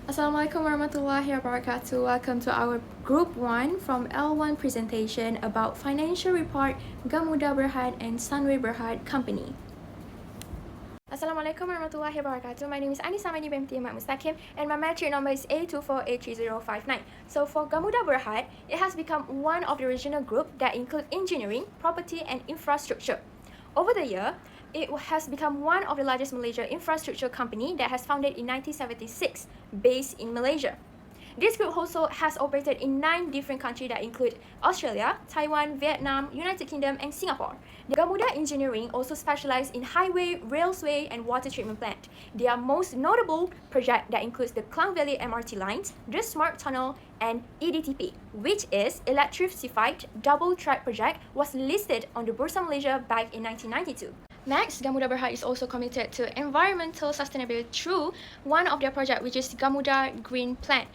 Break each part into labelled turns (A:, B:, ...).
A: Assalamualaikum warahmatullahi wabarakatuh. Welcome to our Group 1 from L1 presentation about Financial Report Gamuda Berhad and Sunway Berhad Company. Assalamualaikum warahmatullahi wabarakatuh. My name is Anissa Mani binti Ahmad Mustaqim and my metric number is A2483059. So for Gamuda Berhad, it has become one of the regional group that include engineering, property and infrastructure. Over the year, it has become one of the largest Malaysia infrastructure company that has founded in 1976, based in Malaysia. This group also has operated in 9 different countries that include Australia, Taiwan, Vietnam, United Kingdom, and Singapore. The Gamuda Engineering also specialize in highway, railway, and water treatment plant. Their most notable project that includes the Klang Valley MRT lines, the Smart Tunnel, and EDTP, which is Electrified Double Track Project, was listed on the Bursa Malaysia back in 1992. Next, Gamuda Berhad is also committed to environmental sustainability through one of their projects, which is Gamuda Green Plan.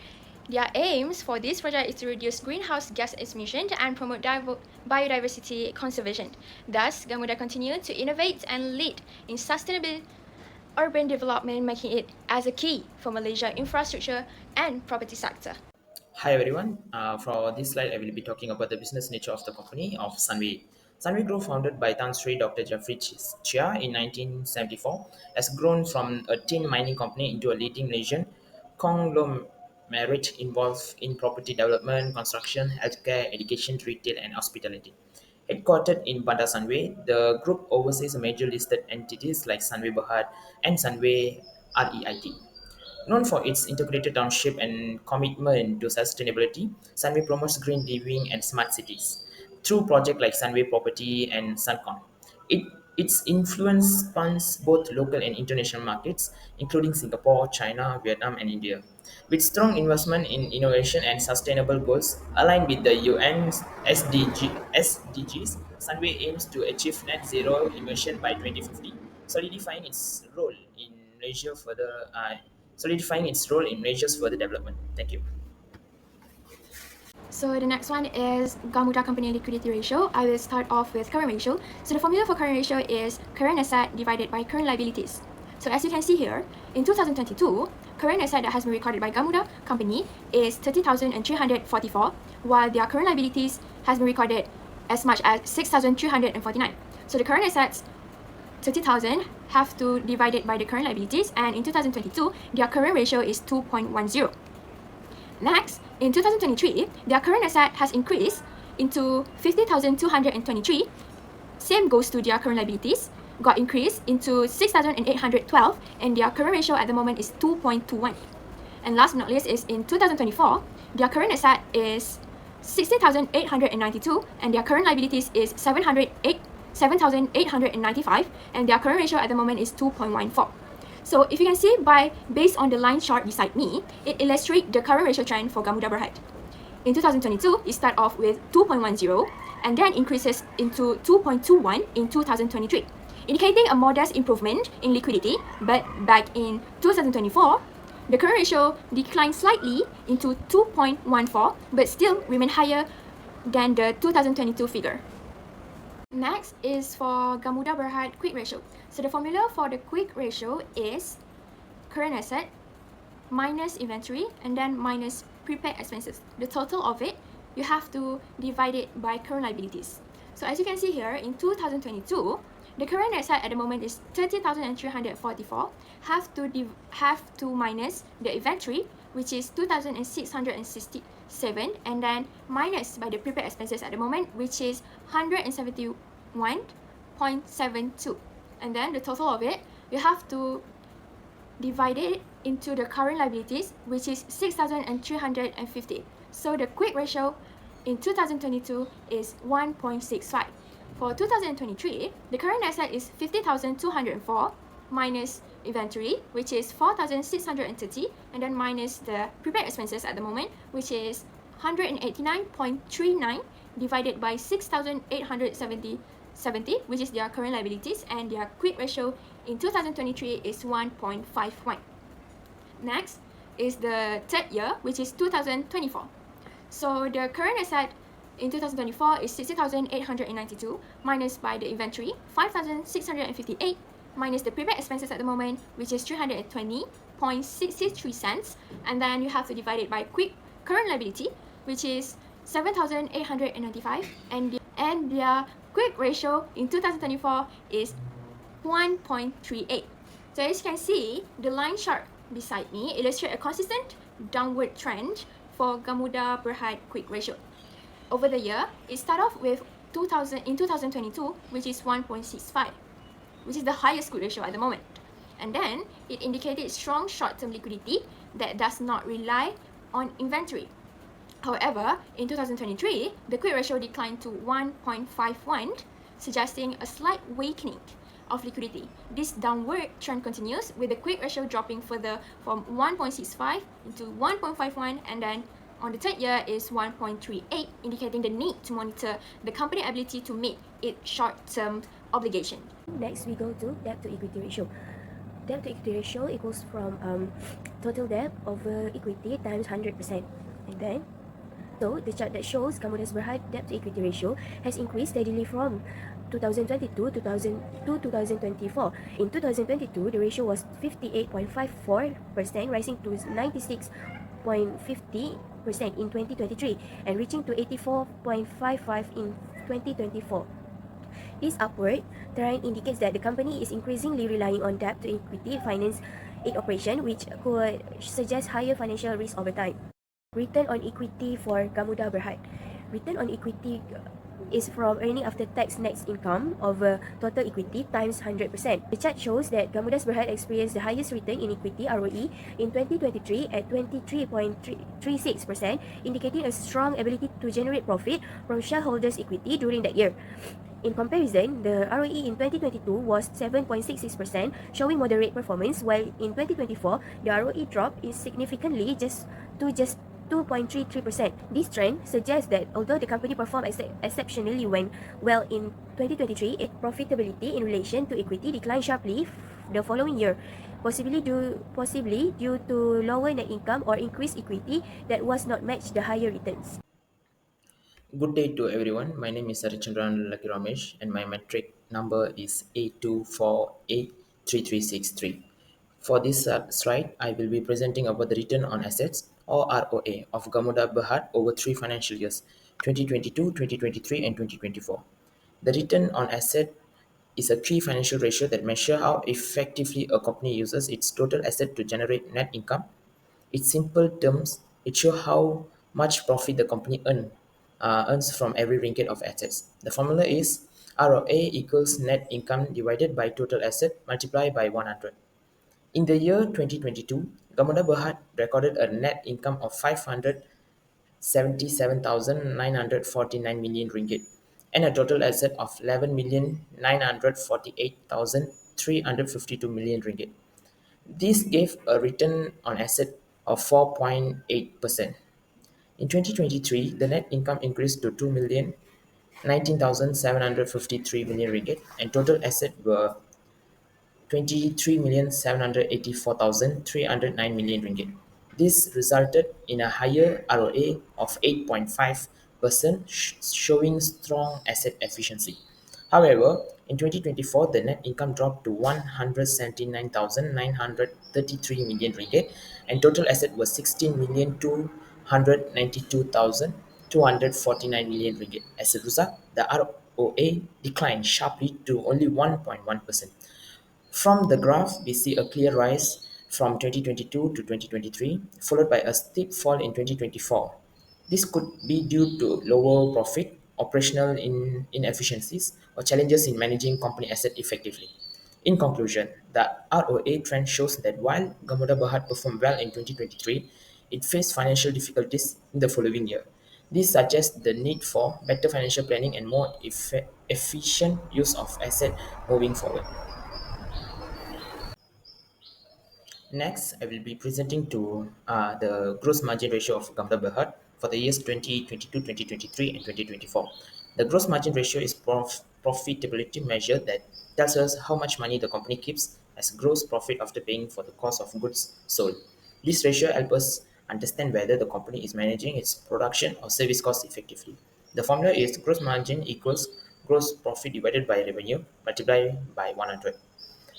A: Their aims for this project is to reduce greenhouse gas emissions and promote biodiversity conservation. Thus, Gamuda continues to innovate and lead in sustainable urban development, making it as a key for Malaysia infrastructure and property sector.
B: Hi everyone. For this slide, I will be talking about the business nature of the company of Sunway. Sunway Group, founded by Tan Sri Dr. Jeffrey Chia in 1974, has grown from a tin mining company into a leading Malaysian conglomerate involved in property development, construction, healthcare, education, retail, and hospitality. Headquartered in Bandar Sunway, the group oversees major listed entities like Sunway Berhad and Sunway REIT. Known for its integrated township and commitment to sustainability, Sunway promotes green living and smart cities through projects like Sunway Property and Suncon. It, its influence spans both local and international markets, including Singapore, China, Vietnam, and India. With strong investment in innovation and sustainable goals aligned with the UN's SDGs, Sunway aims to achieve net zero emission by 2050, solidifying its role in Malaysia further solidifying its role in Malaysia's further development. Thank you.
A: So the next one is Gamuda Company Liquidity Ratio. I will start off with current ratio. So the formula for current ratio is current asset divided by current liabilities. So as you can see here, in 2022, current asset that has been recorded by Gamuda Company is 30,344, while their current liabilities has been recorded as much as 6,349. So the current assets 30,000 have to divide it by the current liabilities, and in 2022, their current ratio is 2.10. Next, in 2023, their current asset has increased into 50,223. Same goes to their current liabilities, got increased into 6,812, and their current ratio at the moment is 2.21. And last but not least is in 2024, their current asset is 60,892, and their current liabilities is 7,895, and their current ratio at the moment is 2.14. So if you can see based on the line chart beside me, it illustrates the current ratio trend for Gamuda Berhad. In 2022, it starts off with 2.10 and then increases into 2.21 in 2023, indicating a modest improvement in liquidity, but back in 2024, the current ratio declined slightly into 2.14, but still remain higher than the 2022 figure. Next is for Gamuda Berhad quick ratio. So the formula for the quick ratio is current asset minus inventory and then minus prepaid expenses. The total of it, you have to divide it by current liabilities. So as you can see here, in 2022, the current asset at the moment is 30,344. Have to minus the inventory, which is 2,667, and then minus by the prepaid expenses at the moment, which is 171.72. And then the total of it, you have to divide it into the current liabilities, which is 6,350. So the quick ratio in 2022 is 1.65. For 2023, the current asset is 50,204 minus inventory, which is 4,630, and then minus the prepaid expenses at the moment, which is 189.39 divided by 6,870, which is their current liabilities, and their quick ratio in 2023 is 1.51. Next is the third year, which is 2024. So the current asset in 2024 is 60,892 minus by the inventory 5,658 minus the prepaid expenses at the moment, which is 320, 0.663 cents, and then you have to divide it by quick current liability, which is 7,895, and their quick ratio in 2024 is 1.38. So as you can see, the line chart beside me illustrates a consistent downward trend for Gamuda Berhad quick ratio. Over the year, it started off with 2022, which is 1.65, which is the highest quick ratio at the moment. And then it indicated strong short-term liquidity that does not rely on inventory. However, in 2023, the quick ratio declined to 1.51, suggesting a slight weakening of liquidity. This downward trend continues, with the quick ratio dropping further from 1.65 into 1.51, and then on the third year is 1.38, indicating the need to monitor the company's ability to meet its short-term obligation.
C: Next, we go to debt to equity ratio. Debt to equity ratio equals from total debt over equity times 100%. And then, so the chart that shows Gamuda's Berhad debt to equity ratio has increased steadily from 2022 to 2024. In 2022, the ratio was 58.54%, rising to 96.50% in 2023 and reaching to 84.55 in 2024. This upward trend indicates that the company is increasingly relying on debt to equity finance its operation, which could suggest higher financial risk over time. Return on equity for Gamuda Berhad. Return on equity is from earning after tax net income over total equity times 100%. The chart shows that Gamuda's Berhad experienced the highest return in equity ROE in 2023 at 23.36%, indicating a strong ability to generate profit from shareholders' equity during that year. In comparison, the ROE in 2022 was 7.66%, showing moderate performance, while in 2024, the ROE dropped significantly just 2.33%. This trend suggests that although the company performed exceptionally well in 2023, its profitability in relation to equity declined sharply the following year, possibly due to lower net income or increased equity that was not matched the higher returns.
B: Good day to everyone. My name is Sarichandran Lucky Ramesh and my metric number is 82483363. For this slide, I will be presenting about the return on assets or ROA of Gamuda Berhad over three financial years 2022, 2023, and 2024. The return on asset is a key financial ratio that measures how effectively a company uses its total asset to generate net income. In simple terms, it shows how much profit the company earns from every ringgit of assets. The formula is ROA equals net income divided by total asset multiplied by 100. In the year 2022, Gamuda Berhad recorded a net income of 577,949 million ringgit and a total asset of 11,948,352 million ringgit. This gave a return on asset of 4.8%. In 2023, the net income increased to 2,019,753 million ringgit and total assets were 23,784,309 million ringgit. This resulted in a higher ROA of 8.5%, showing strong asset efficiency. However, in 2024, the net income dropped to 179,933 million ringgit and total asset was 16,292,249 million ringgit. As a result, the ROA declined sharply to only 1.1%. From the graph, we see a clear rise from 2022 to 2023, followed by a steep fall in 2024. This could be due to lower profit, operational inefficiencies, or challenges in managing company assets effectively. In conclusion, the ROA trend shows that while Gamuda Berhad performed well in 2023, it faced financial difficulties in the following year. This suggests the need for better financial planning and more efficient use of assets moving forward. Next, I will be presenting to the gross margin ratio of Gamuda Berhad for the years 2022, 2023, and 2024. The gross margin ratio is profitability measure that tells us how much money the company keeps as gross profit after paying for the cost of goods sold. This ratio helps us understand whether the company is managing its production or service costs effectively. The formula is gross margin equals gross profit divided by revenue multiplied by 100.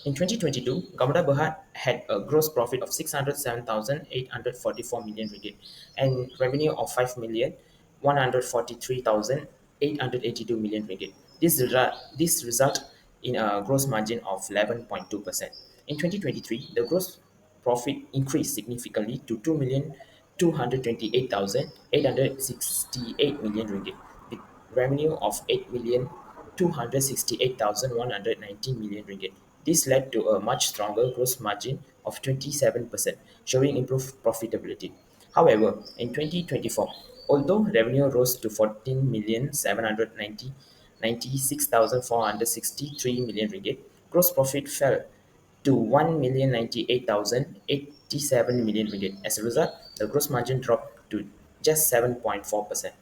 B: In 2022, Gamuda Berhad had a gross profit of 607,844 million ringgit and revenue of 5,143,882 million ringgit. This result in a gross margin of 11.2%. In 2023, the gross profit increased significantly to 2,228,868 million ringgit, with revenue of 8,268,119 million ringgit. This led to a much stronger gross margin of 27%, showing improved profitability. However, in 2024, although revenue rose to 14,796,463 million ringgit, gross profit fell to 1,098,087 million ringgit. As a result, the gross margin dropped to just 7.4%.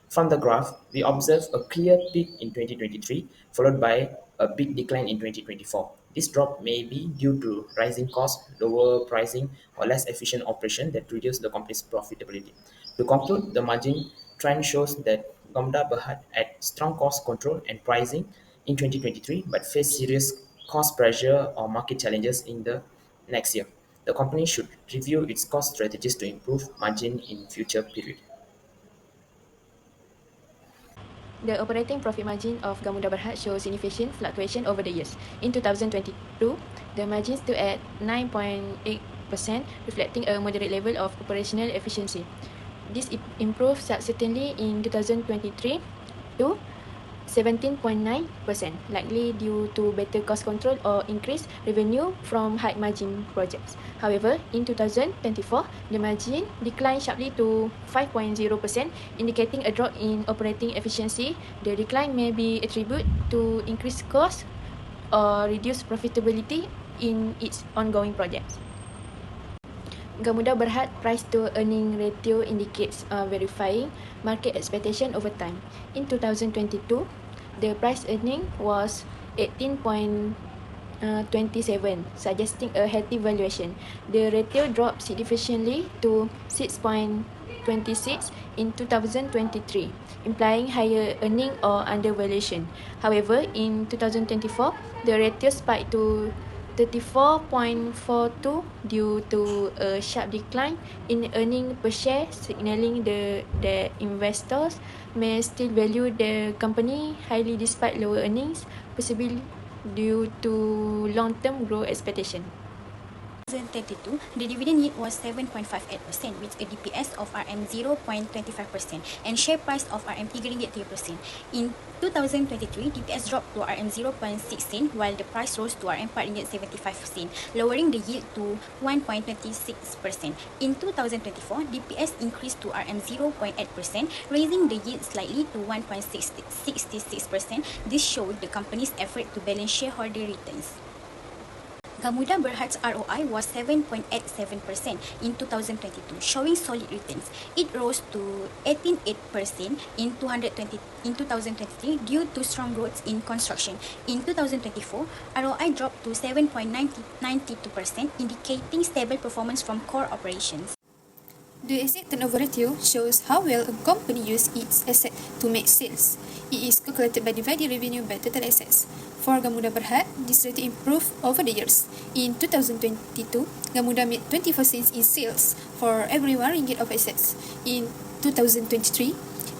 B: From the graph, we observe a clear peak in 2023, followed by a big decline in 2024. This drop may be due to rising costs, lower pricing, or less efficient operation that reduce the company's profitability. To conclude, the margin trend shows that Gamuda Berhad had strong cost control and pricing in 2023, but faced serious cost pressure or market challenges in the next year. The company should review its cost strategies to improve margin in future period.
A: The operating profit margin of Gamuda Berhad shows significant fluctuation over the years. In 2022, the margin stood at 9.8%, reflecting a moderate level of operational efficiency. This improved substantially in 2023 to 17.9%, likely due to better cost control or increased revenue from high-margin projects. However, in 2024, the margin declined sharply to 5.0%, indicating a drop in operating efficiency. The decline may be attributed to increased costs or reduced profitability in its ongoing projects. Gamuda Berhad price to earning ratio indicates verifying market expectation over time. In 2022, the price earning was 18.27, suggesting a healthy valuation. The ratio dropped significantly to 6.26 in 2023, implying higher earning or undervaluation. However, in 2024, the ratio spiked to 34.42 due to a sharp decline in earning per share, signaling that investors may still value the company highly despite lower earnings, possibly due to long-term growth expectation.
D: 2022, the dividend yield was 7.58% with a DPS of RM0.25% and share price of RM3.3%. In 2023, DPS dropped to RM0.6 while the price rose to RM4.75, lowering the yield to 1.26%. In 2024, DPS increased to RM0.8%, raising the yield slightly to 1.66%. This showed the company's effort to balance shareholder returns. Gamuda Berhad's ROI was 7.87% in 2022, showing solid returns. It rose to 18.8% in 2023 due to strong growth in construction. In 2024, ROI dropped to 7.92%, indicating stable performance from core operations.
E: The asset turnover ratio shows how well a company uses its asset to make sales. It is calculated by dividing revenue by total assets. For Gamuda Berhad, this ratio improved over the years. In 2022, Gamuda made 24 cents in sales for every 1 ringgit of assets. In 2023,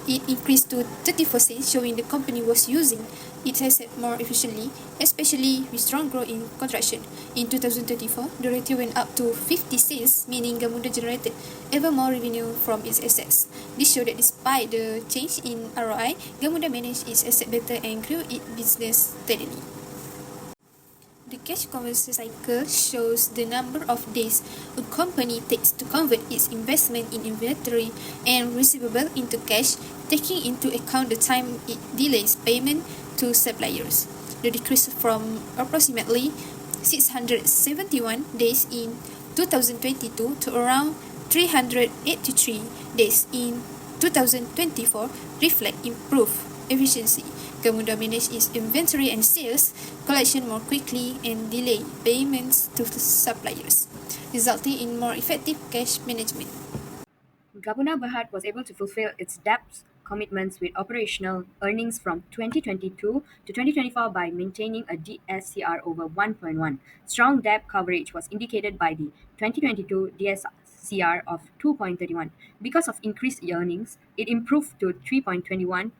E: it increased to 34 cents, showing the company was using its asset more efficiently, especially with strong growth in construction. In 2024, the ratio went up to 50 cents, meaning Gamuda generated ever more revenue from its assets. This showed that despite the change in ROI, Gamuda managed its asset better and grew its business steadily. The cash conversion cycle shows the number of days a company takes to convert its investment in inventory and receivable into cash, taking into account the time it delays payment to suppliers. The decrease from approximately 671 days in 2022 to around 383 days in 2024 reflect improved efficiency. Gamuda managed its inventory and sales collection more quickly and delay payments to the suppliers, resulting in more effective cash management.
F: Gamuda Berhad was able to fulfill its debt commitments with operational earnings from 2022 to 2024 by maintaining a DSCR over 1.1. Strong debt coverage was indicated by the 2022 DSCR of 2.31. Because of increased earnings, it improved to 3.21%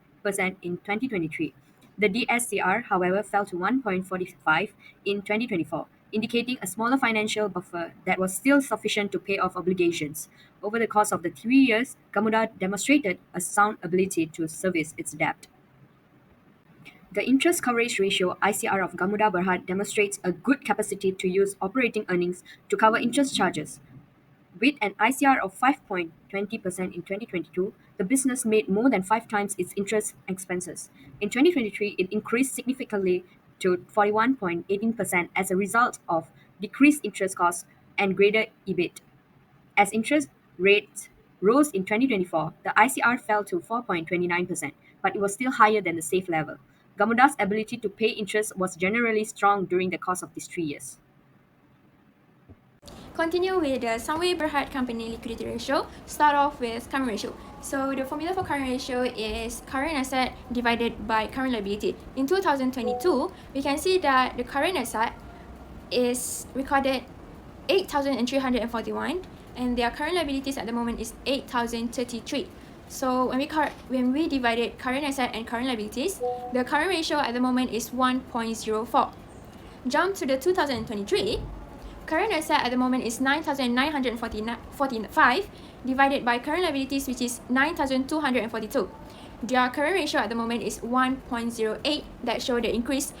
F: in 2023. The DSCR, however, fell to 1.45 in 2024, indicating a smaller financial buffer that was still sufficient to pay off obligations. Over the course of the 3 years, Gamuda demonstrated a sound ability to service its debt. The interest coverage ratio (ICR) of Gamuda Berhad demonstrates a good capacity to use operating earnings to cover interest charges. With an ICR of 5.20% in 2022, the business made more than 5 times its interest expenses. In 2023, it increased significantly to 41.18% as a result of decreased interest costs and greater EBIT. As interest rates rose in 2024, the ICR fell to 4.29%, but it was still higher than the safe level. Gamuda's ability to pay interest was generally strong during the course of these 3 years.
A: Continue with the Sunway Berhad Company liquidity ratio. Start off with current ratio. So the formula for current ratio is current asset divided by current liability. In 2022, we can see that the current asset is recorded 8,341 and their current liabilities at the moment is 8,033. So when we divided current asset and current liabilities, the current ratio at the moment is 1.04. Jump to the 2023. Current asset at the moment is 9,945 divided by current liabilities, which is 9,242. Their current ratio at the moment is 1.08. That shows the increase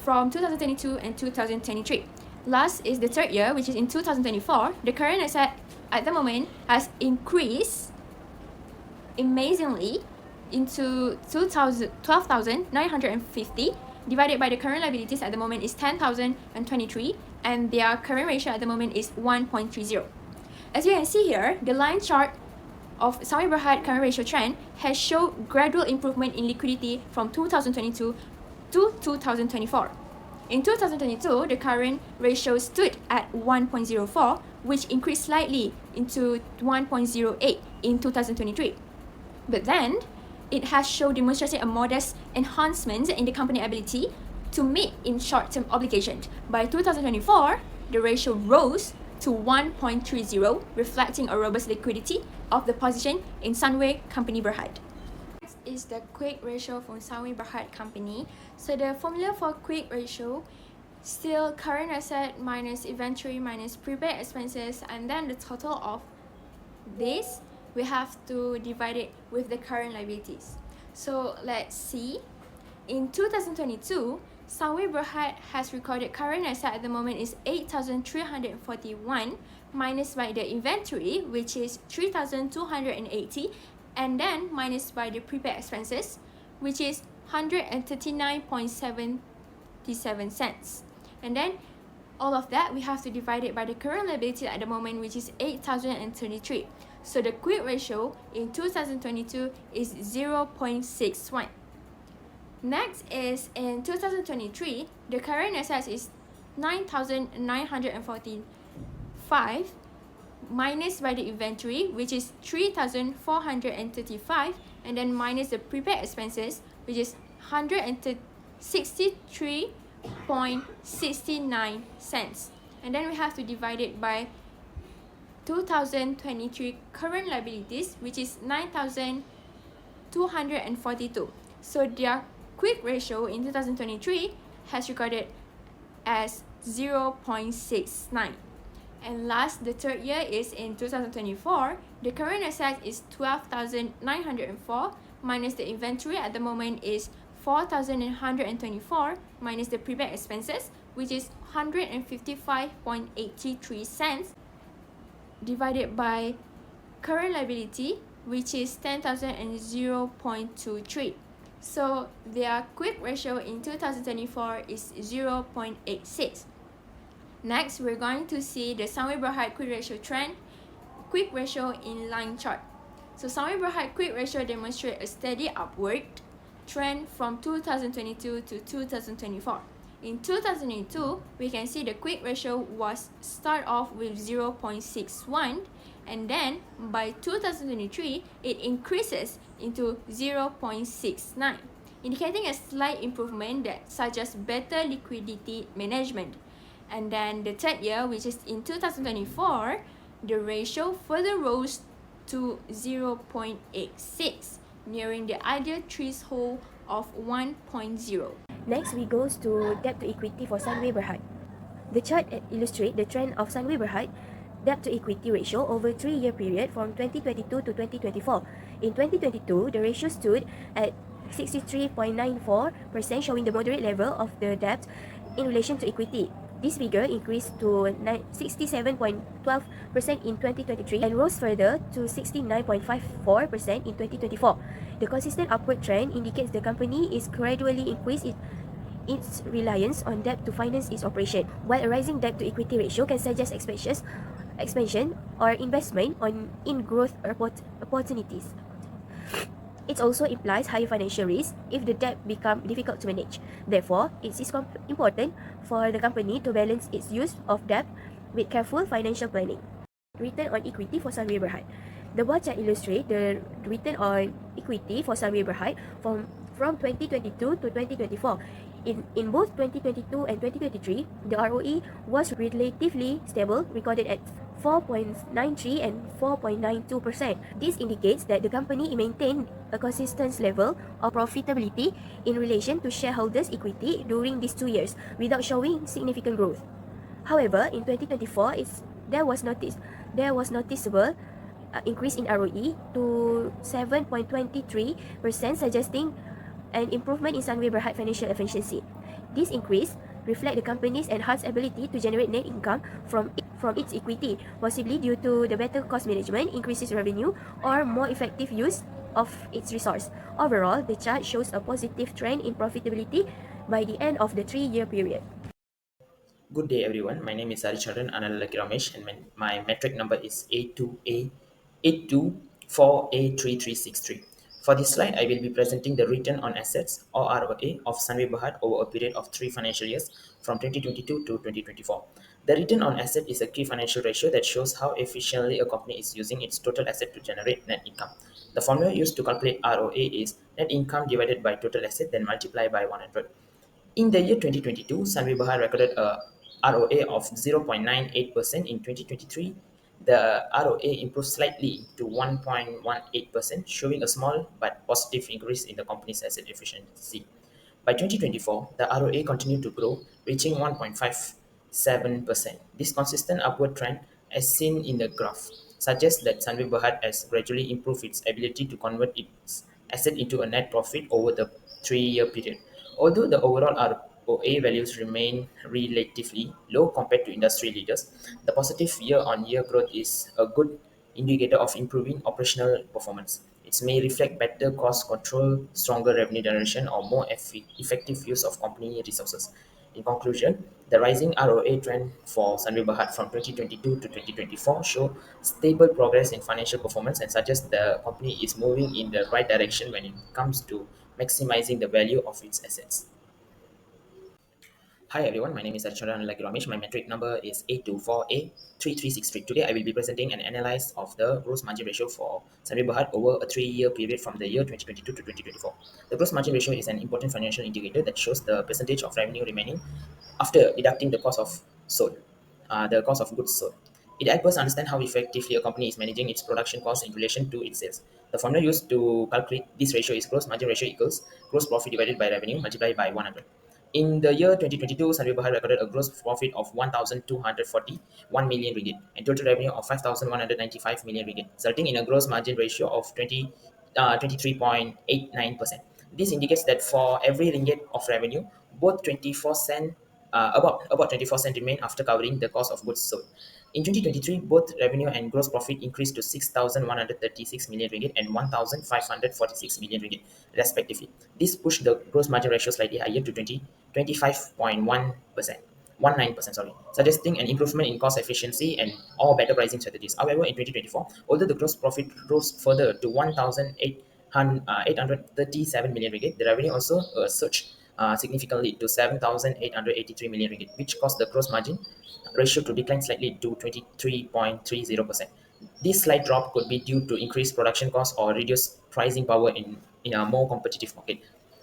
A: from 2022 and 2023. Last is the third year, which is in 2024. The current asset at the moment has increased amazingly into 12,950 divided by the current liabilities at the moment is 10,023, and their current ratio at the moment is 1.30. As you can see here, the line chart of Sunway Berhad current ratio trend has shown gradual improvement in liquidity from 2022 to 2024. In 2022, the current ratio stood at 1.04, which increased slightly into 1.08 in 2023. But then, it has shown demonstrated a modest enhancement in the company ability to meet in short-term obligations. By 2024, the ratio rose to 1.30, reflecting a robust liquidity of the position in Sunway Company Berhad. Next is the quick ratio from Sunway Berhad Company. So the formula for quick ratio, still current asset minus inventory minus prepaid expenses, and then the total of this, we have to divide it with the current liabilities. So let's see. In 2022, Sunway Berhad has recorded current asset at the moment is 8,341 minus by the inventory, which is 3,280, and then minus by the prepaid expenses, which is 139.77 cents. And then all of that we have to divide it by the current liability at the moment, which is 8,033. So the quick ratio in 2022 is 0.61. Next is in 2023, the current assets is 9,945 minus by the inventory, which is 3,435, and then minus the prepaid expenses, which is 163.69 cents. And then we have to divide it by 2023 current liabilities, which is 9,242. So their quick ratio in 2023 has recorded as 0.69. And last, the third year is in 2024. The current asset is 12,904 minus the inventory at the moment is 4,124 minus the prepaid expenses, which is 155.83 cents, divided by current liability, which is 10,000.23. So their quick ratio in 2024 is 0.86. Next, we're going to see the Sunway Berhad quick ratio trend, quick ratio in line chart. So Sunway Berhad quick ratio demonstrates a steady upward trend from 2022 to 2024. In 2002, we can see the quick ratio was start off with 0.61, and then by 2023, it increases into 0.69, indicating a slight improvement that suggests better liquidity management. And then the third year, which is in 2024, the ratio further rose to 0.86, nearing the ideal threshold of 1.0.
C: Next, we goes to debt to equity for Sunway Berhad. The chart illustrates the trend of Sunway Berhad debt to equity ratio over 3-year period from 2022 to 2024. In 2022, the ratio stood at 63.94%, showing the moderate level of the debt in relation to equity. This figure increased to 67.12% in 2023 and rose further to 69.54% in 2024. The consistent upward trend indicates the company is gradually increasing its reliance on debt to finance its operation, while a rising debt to equity ratio can suggest expansion or investment in growth opportunities. It also implies higher financial risk if the debt becomes difficult to manage. Therefore, it is important for the company to balance its use of debt with careful financial planning. Return on equity for Sunway Berhad. The bar chart illustrates the return on equity for Sunway Berhad from 2022 to 2024. In both 2022 and 2023, the ROE was relatively stable, recorded at 4.93 and 4.92%. This indicates that the company maintained a consistent level of profitability in relation to shareholders' equity during these 2 years without showing significant growth. However, in 2024, there was noticeable increase in ROE to 7.23%, suggesting an improvement in Sunway Berhad financial efficiency. This increase reflects the company's enhanced ability to generate net income from its equity, possibly due to the better cost management, increases revenue, or more effective use of its resource. Overall, the chart shows a positive trend in profitability by the end of the 3-year period.
B: Good day, everyone. My name is Harichandran Analaki Ramesh, and my metric number is A2A824A3363. For this slide, I will be presenting the return on assets or ROA of Sunway Berhad over a period of 3 financial years from 2022 to 2024. The return on asset is a key financial ratio that shows how efficiently a company is using its total asset to generate net income. The formula used to calculate ROA is net income divided by total asset, then multiplied by 100. In the year 2022, Sunway Berhad recorded a ROA of 0.98%. In 2023, the ROA improved slightly to 1.18%, showing a small but positive increase in the company's asset efficiency. By 2024, the ROA continued to grow, reaching 1.57%. This consistent upward trend, as seen in the graph, suggests that Sunway Berhad has gradually improved its ability to convert its asset into a net profit over the 3-year period. Although the overall ROA values remain relatively low compared to industry leaders, the positive year-on-year growth is a good indicator of improving operational performance. It may reflect better cost control, stronger revenue generation, or more effective use of company resources. In conclusion, the rising ROA trend for Sunway Berhad from 2022 to 2024 show stable progress in financial performance and suggest the company is moving in the right direction when it comes to maximizing the value of its assets. Hi everyone, my name is Archandran Ramesh. My metric number is A24A3363. Today I will be presenting an analysis of the gross margin ratio for Sunway Berhad over a 3-year period from the year 2022 to 2024. The gross margin ratio is an important financial indicator that shows the percentage of revenue remaining after deducting the cost of goods sold. It helps us understand how effectively a company is managing its production costs in relation to its sales. The formula used to calculate this ratio is gross margin ratio equals gross profit divided by revenue multiplied by 100. In the year 2022, Sunway Berhad recorded a gross profit of 1,241 million ringgit and total revenue of 5,195 million ringgit, resulting in a gross margin ratio of 23.89%. This indicates that for every ringgit of revenue, both 24 cent about 24 cent remain after covering the cost of goods sold. In 2023, both revenue and gross profit increased to 6,136 million ringgit and 1,546 million ringgit, respectively. This pushed the gross margin ratio slightly higher to 25.1%. 19%, suggesting an improvement in cost efficiency and or better pricing strategies. However, in 2024, although the gross profit rose further to 1,837 million ringgit, the revenue also surged significantly to 7,883 million ringgit, which caused the gross margin ratio to decline slightly to 23.30%. This slight drop could be due to increased production costs or reduced pricing power in a more competitive market.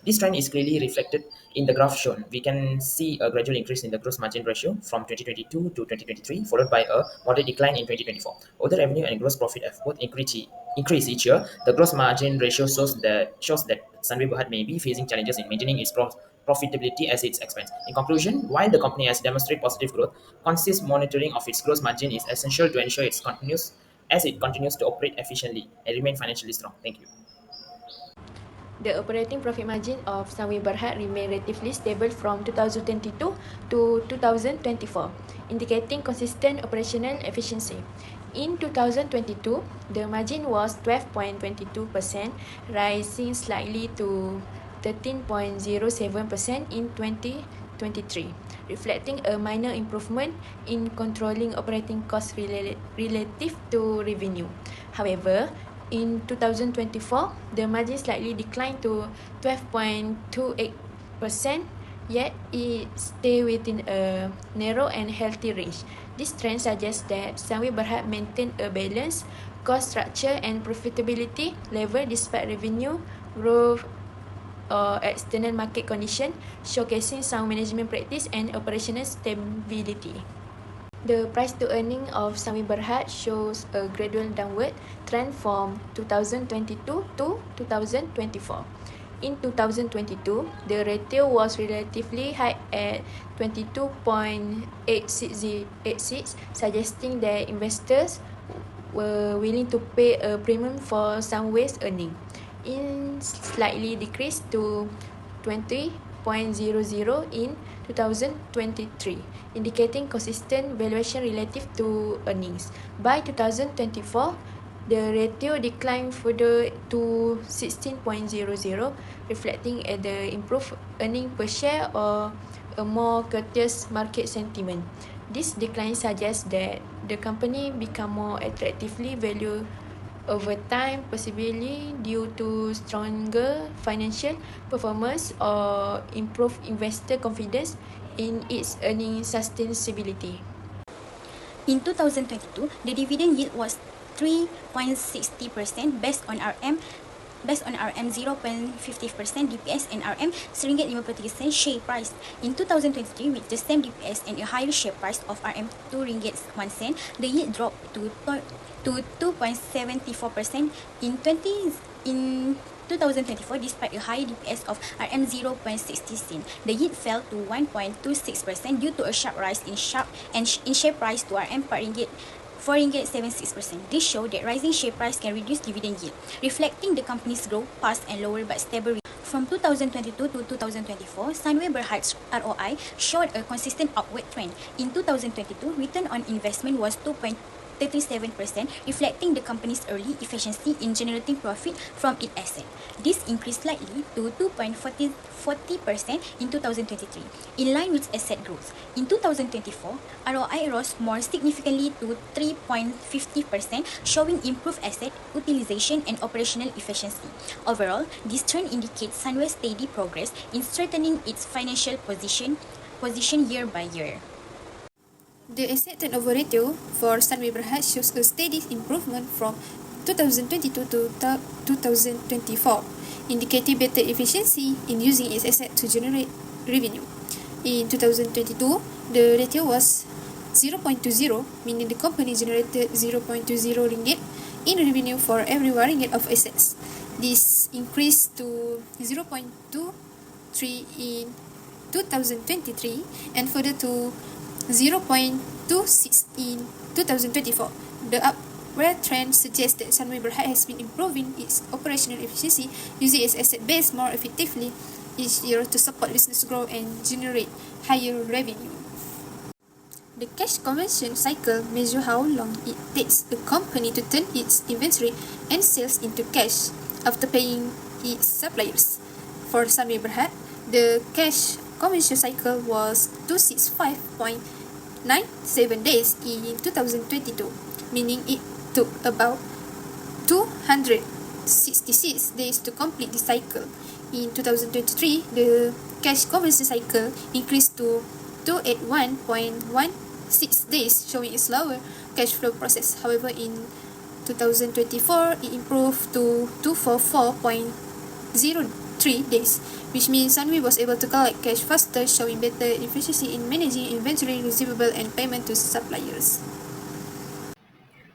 B: This trend is clearly reflected in the graph shown. We can see a gradual increase in the gross margin ratio from 2022 to 2023, followed by a moderate decline in 2024. Although revenue and gross profit have both increased each year, the gross margin ratio shows that Sunway Berhad may be facing challenges in maintaining its profitability as its expense. In conclusion, while the company has demonstrated positive growth, consistent monitoring of its gross margin is essential to ensure it continues to operate efficiently and remain financially strong. Thank you.
A: The operating profit margin of Sunway Berhad remained relatively stable from 2022 to 2024, indicating consistent operational efficiency. In 2022, the margin was 12.22%, rising slightly to 13.07% in 2023, reflecting a minor improvement in controlling operating costs relative to revenue. However, in 2024, the margin slightly declined to 12.28%, yet it stayed within a narrow and healthy range. This trend suggests that Sunway Berhad maintained a balanced cost structure and profitability level despite revenue growth or external market conditions, showcasing sound management practice and operational stability. The price to earning of Sunway Berhad shows a gradual downward trend from 2022 to 2024. In 2022, the ratio was relatively high at 22.86, suggesting that investors were willing to pay a premium for Sunway's earning. It slightly decreased to 20.00 in 2023, indicating consistent valuation relative to earnings. By 2024, the ratio declined further to 16.00, reflecting the improved earning per share or a more courteous market sentiment. This decline suggests that the company become more attractively valued over time, possibly due to stronger financial performance or improved investor confidence in its earning sustainability.
D: In 2022, the dividend yield was 3.60% based on RM 0.50% DPS and RM RM-50 share price. In 2023, with the same DPS and a higher share price of RM RM2.01, the yield dropped to 2.74% in 2024. Despite a higher DPS of RM 0.60, the yield fell to 1.26% due to a sharp rise in share price to RM per ringgit 4.76%. This showed that rising share price can reduce dividend yield, reflecting the company's growth past and lower but stable. From 2022 to 2024, Sunway Berhad's ROI showed a consistent upward trend. In 2022, return on investment was 2.37%, reflecting the company's early efficiency in generating profit from its asset. This increased slightly to 2.40% in 2023, in line with asset growth. In 2024, ROI rose more significantly to 3.50%, showing improved asset utilization and operational efficiency. Overall, this trend indicates Sunway's steady progress in strengthening its financial position year by year.
E: The asset turnover ratio for Sunway Berhad shows a steady improvement from 2022 to 2024, indicating better efficiency in using its asset to generate revenue. In 2022, the ratio was 0.20, meaning the company generated 0.20 ringgit in revenue for every 1 ringgit of assets. This increased to 0.23 in 2023 and further to 0.26 in 2024. The upward trend suggests that Sunway Berhad has been improving its operational efficiency, using its asset base more effectively each year to support business growth and generate higher revenue. The cash conversion cycle measures how long it takes a company to turn its inventory and sales into cash after paying its suppliers. For Sunway Berhad, the cash conversion cycle was 265.97 days in 2022, meaning it took about 266 days to complete the cycle. In 2023, the cash conversion cycle increased to 281.16 days, showing a slower cash flow process. However, in 2024, it improved to 244.03 days, which means Sunway was able to collect cash faster, showing better efficiency in managing inventory, receivable, and payment to suppliers.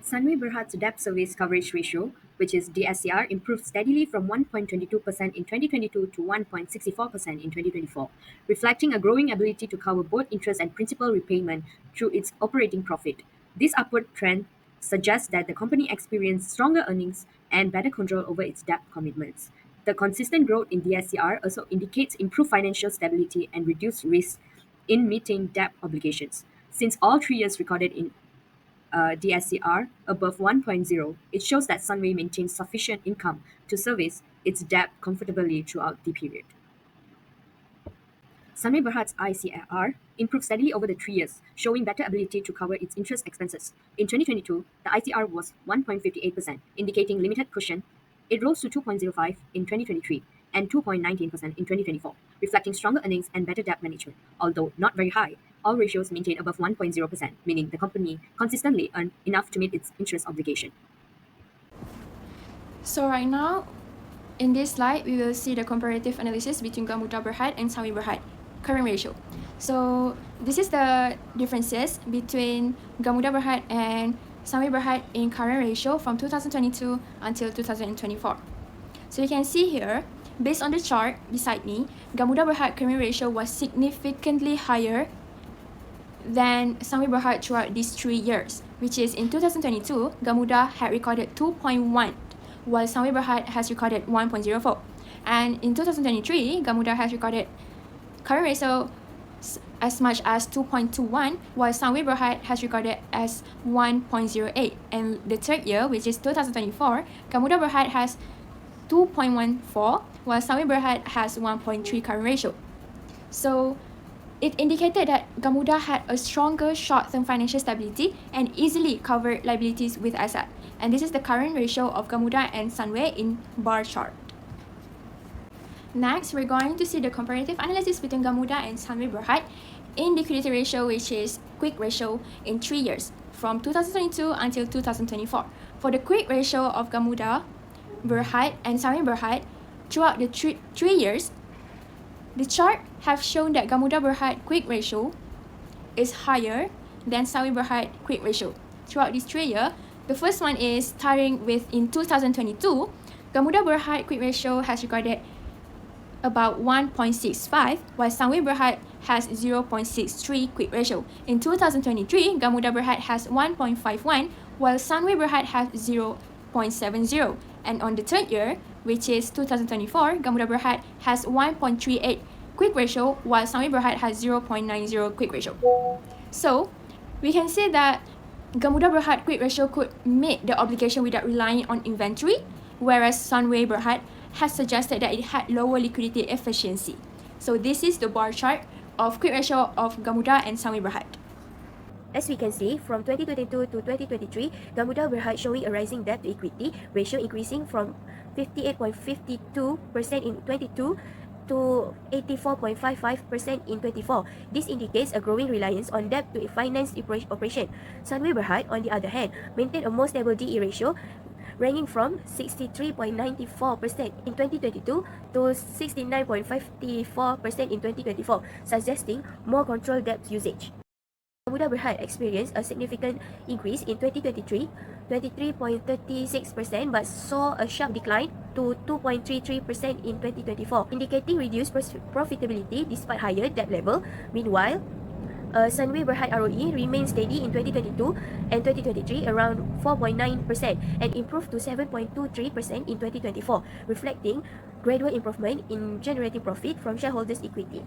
F: Sunway Berhad's debt service coverage ratio, which is DSCR, improved steadily from 1.22% in 2022 to 1.64% in 2024, reflecting a growing ability to cover both interest and principal repayment through its operating profit. This upward trend suggests that the company experienced stronger earnings and better control over its debt commitments. The consistent growth in DSCR also indicates improved financial stability and reduced risk in meeting debt obligations. Since all 3 years recorded in DSCR above 1.0, it shows that Sunway maintains sufficient income to service its debt comfortably throughout the period. Sunway Berhad's ICR improved steadily over the 3 years, showing better ability to cover its interest expenses. In 2022, the ICR was 1.58%, indicating limited cushion. It rose to 2.05 in 2023 and 2.19% in 2024, reflecting stronger earnings and better debt management. Although not very high, all ratios maintain above 1.0%, meaning the company consistently earned enough to meet its interest obligation.
A: So right now, in this slide, we will see the comparative analysis between Gamuda Berhad and Sunway Berhad current ratio. So this is the differences between Gamuda Berhad and Sunway Berhad in current ratio from 2022 until 2024. So you can see here, based on the chart beside me, Gamuda Berhad current ratio was significantly higher than Sunway Berhad throughout these 3 years, which is in 2022, Gamuda had recorded 2.1, while Sunway Berhad has recorded 1.04. And in 2023, Gamuda has recorded current ratio as much as 2.21, while Sunway Berhad has recorded as 1.08. And the third year, which is 2024, Gamuda Berhad has 2.14, while Sunway Berhad has 1.3 current ratio. So it indicated that Gamuda had a stronger short-term financial stability and easily covered liabilities with asset. And this is the current ratio of Gamuda and Sunway in bar chart. Next, we're going to see the comparative analysis between Gamuda and Sunway Berhad in liquidity ratio, which is quick ratio in 3 years, from 2022 until 2024. For the quick ratio of Gamuda Berhad and Sunway Berhad, throughout the 3 years, the chart have shown that Gamuda Berhad quick ratio is higher than Sunway Berhad quick ratio. Throughout these 3 years, the first one is starting with in 2022, Gamuda Berhad quick ratio has recorded about 1.65, while Sunway Berhad has 0.63 quick ratio. In 2023, Gamuda Berhad has 1.51, while Sunway Berhad has 0.70. And on the third year, which is 2024, Gamuda Berhad has 1.38 quick ratio, while Sunway Berhad has 0.90 quick ratio. So, we can say that Gamuda Berhad quick ratio could meet the obligation without relying on inventory, whereas Sunway Berhad has suggested that it had lower liquidity efficiency. So this is the bar chart of quick ratio of Gamuda and Sunway Berhad.
C: As we can see, from 2022 to 2023, Gamuda Berhad showing a rising debt to equity ratio increasing from 58.52% in 22 to 84.55% in 24. This indicates a growing reliance on debt to finance operation. Sunway Berhad, on the other hand, maintained a more stable DE ratio, ranging from 63.94% in 2022 to 69.54% in 2024, suggesting more controlled debt usage. Gamuda Berhad experienced a significant increase in 2023, 23.36%, but saw a sharp decline to 2.33% in 2024, indicating reduced profitability despite higher debt level. Meanwhile, Sunway Berhad ROE remained steady in 2022 and 2023 around 4.9% and improved to 7.23% in 2024, reflecting gradual improvement in generating profit from shareholders' equity.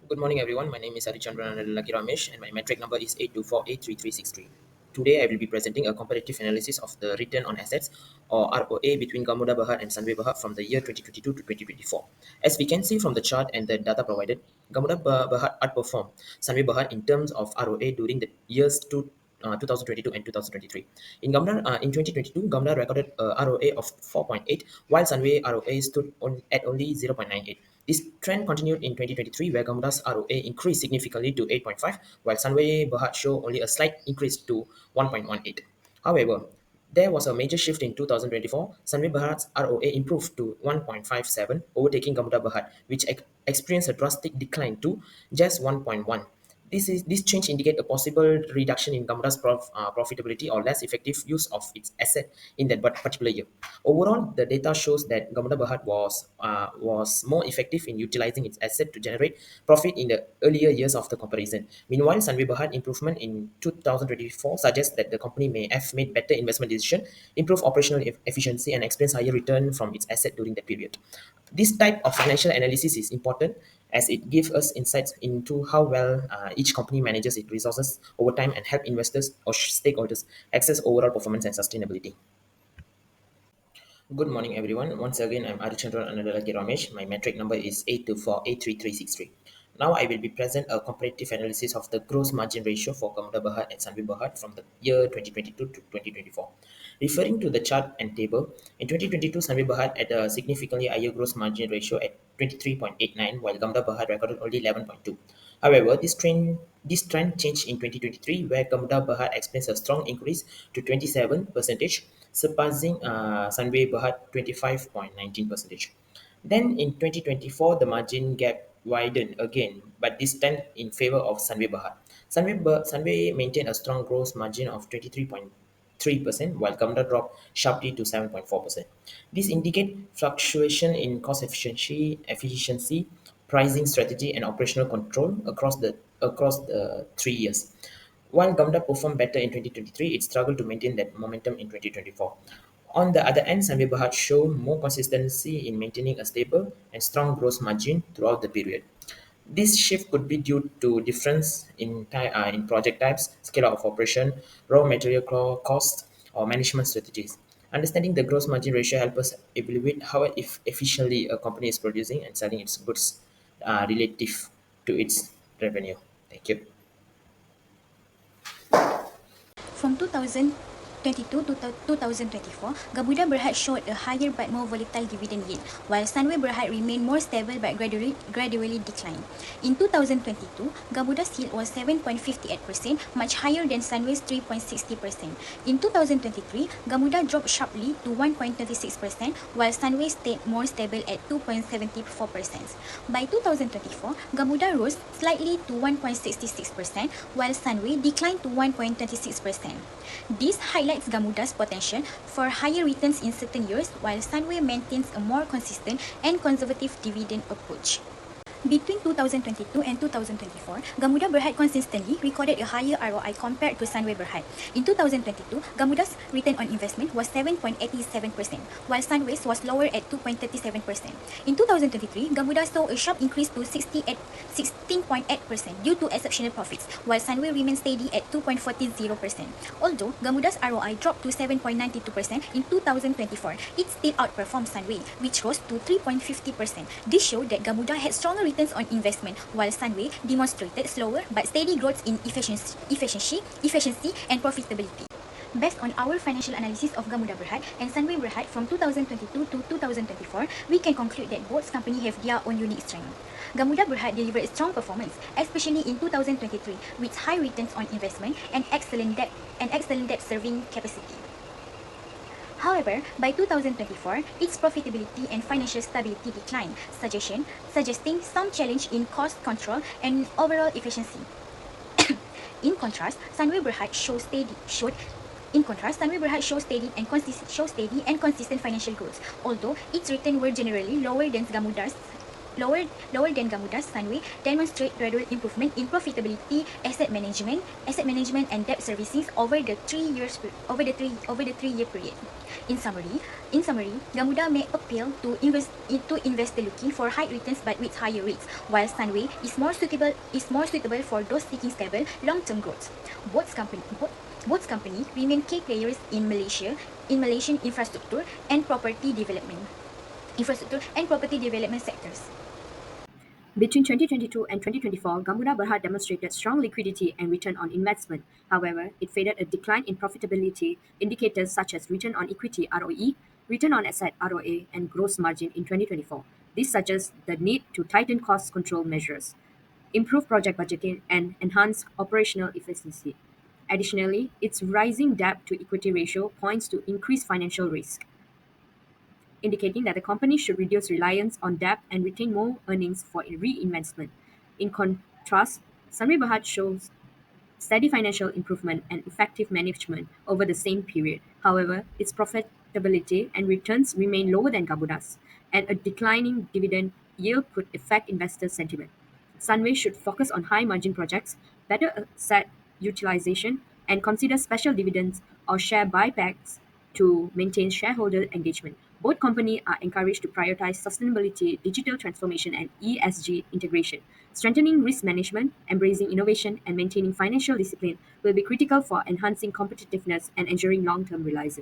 B: Good morning, everyone. My name is Adichandran Ramesh, and my metric number is 82483363. Today, I will be presenting a comparative analysis of the return on assets, or ROA, between Gamuda Berhad and Sunway Berhad from the year 2022 to 2024. As we can see from the chart and the data provided, Gamuda Berhad outperformed Sunway Berhad in terms of ROA during the years 2022 and 2023. In 2022, Gamuda recorded a ROA of 4.8, while Sunway ROA stood at only 0.98. This trend continued in 2023, where Gamuda's ROA increased significantly to 8.5, while Sunway Berhad showed only a slight increase to 1.18. However, there was a major shift in 2024. Sunway Berhad's ROA improved to 1.57, overtaking Gamuda Berhad, which experienced a drastic decline to just 1.1. This change indicates a possible reduction in Gamuda's profitability or less effective use of its asset in that particular year. Overall, the data shows that Gamuda Berhad was more effective in utilizing its asset to generate profit in the earlier years of the comparison. Meanwhile, Sunway Berhad improvement in 2024 suggests that the company may have made better investment decisions, improved operational efficiency, and experienced higher return from its asset during that period. This type of financial analysis is important as it gives us insights into how well each company manages its resources over time and help investors or stakeholders access overall performance and sustainability. Good morning, everyone. Once again, I'm Arichandran Anadalaki Ramesh. My metric number is 824833363. Now, I will be present a comparative analysis of the gross margin ratio for Gamuda Berhad and Sunway Berhad from the year 2022 to 2024. Referring to the chart and table, in 2022, Sunway Berhad had a significantly higher gross margin ratio at 23.89, while Gamuda Berhad recorded only 11.2. However, this trend changed in 2023, where Gamuda Berhad experienced a strong increase to 27%, surpassing Sunway Berhad 25.19%. Then in 2024, the margin gap widened again, but this time in favor of Sunway Berhad. Sunway maintained a strong gross margin of 23.3%, while Gamuda dropped sharply to 7.4%. This indicates fluctuation in cost efficiency, pricing strategy, and operational control across the 3 years. While Gamuda performed better in 2023, it struggled to maintain that momentum in 2024. On the other hand, Sunway Berhad showed more consistency in maintaining a stable and strong gross margin throughout the period. This shift could be due to difference in project types, scale of operation, raw material costs, or management strategies. Understanding the gross margin ratio helps us evaluate how efficiently a company is producing and selling its goods relative to its revenue. Thank you.
D: From 2022 to 2024, Gamuda Berhad showed a higher but more volatile dividend yield, while Sunway Berhad remained more stable but gradually declined. In 2022, Gamuda's yield was 7.58%, much higher than Sunway's 3.60%. In 2023, Gamuda dropped sharply to 1.36%, while Sunway stayed more stable at 2.74%. By 2024, Gamuda rose slightly to 1.66%, while Sunway declined to 1.26%. This highlights Gamuda's potential for higher returns in certain years, while Sunway maintains a more consistent and conservative dividend approach. Between 2022 and 2024, Gamuda Berhad consistently recorded a higher ROI compared to Sunway Berhad. In 2022, Gamuda's return on investment was 7.87%, while Sunway's was lower at 2.37%. In 2023, Gamuda saw a sharp increase to 16.8% due to exceptional profits, while Sunway remained steady at 2.40%. Although Gamuda's ROI dropped to 7.92% in 2024, it still outperformed Sunway, which rose to 3.50%. This showed that Gamuda had stronger returns on investment, while Sunway demonstrated slower but steady growth in efficiency, and profitability. Based on our financial analysis of Gamuda Berhad and Sunway Berhad from 2022 to 2024, we can conclude that both companies have their own unique strength. Gamuda Berhad delivered strong performance, especially in 2023, with high returns on investment and excellent debt serving capacity. However, by 2024, its profitability and financial stability declined, suggesting some challenge in cost control and overall efficiency. In contrast, Sunway Berhad showed steady and consistent financial growth, although its returns were generally lower than Gamuda's. Sunway demonstrate gradual improvement in profitability, asset management, and debt servicing over the 3-year period. In summary, Gamuda may appeal to investor looking for high returns but with higher rates, while Sunway is more suitable for those seeking stable long-term growth. Both companies remain key players in Malaysian infrastructure and property development sectors.
F: Between 2022 and 2024, Gamuda Berhad demonstrated strong liquidity and return on investment. However, it faded a decline in profitability. Indicators such as return on equity (ROE), return on asset (ROA), and gross margin in 2024. This suggests the need to tighten cost control measures, improve project budgeting, and enhance operational efficiency. Additionally, its rising debt to equity ratio points to increased financial risk, indicating that the company should reduce reliance on debt and retain more earnings for reinvestment. In contrast, Sunway Berhad shows steady financial improvement and effective management over the same period. However, its profitability and returns remain lower than Gamuda's, and a declining dividend yield could affect investor sentiment. Sunway should focus on high margin projects, better asset utilization, and consider special dividends or share buybacks to maintain shareholder engagement. Both companies are encouraged to prioritize sustainability, digital transformation, and ESG integration. Strengthening risk management, embracing innovation, and maintaining financial discipline will be critical for enhancing competitiveness and ensuring long term reliance.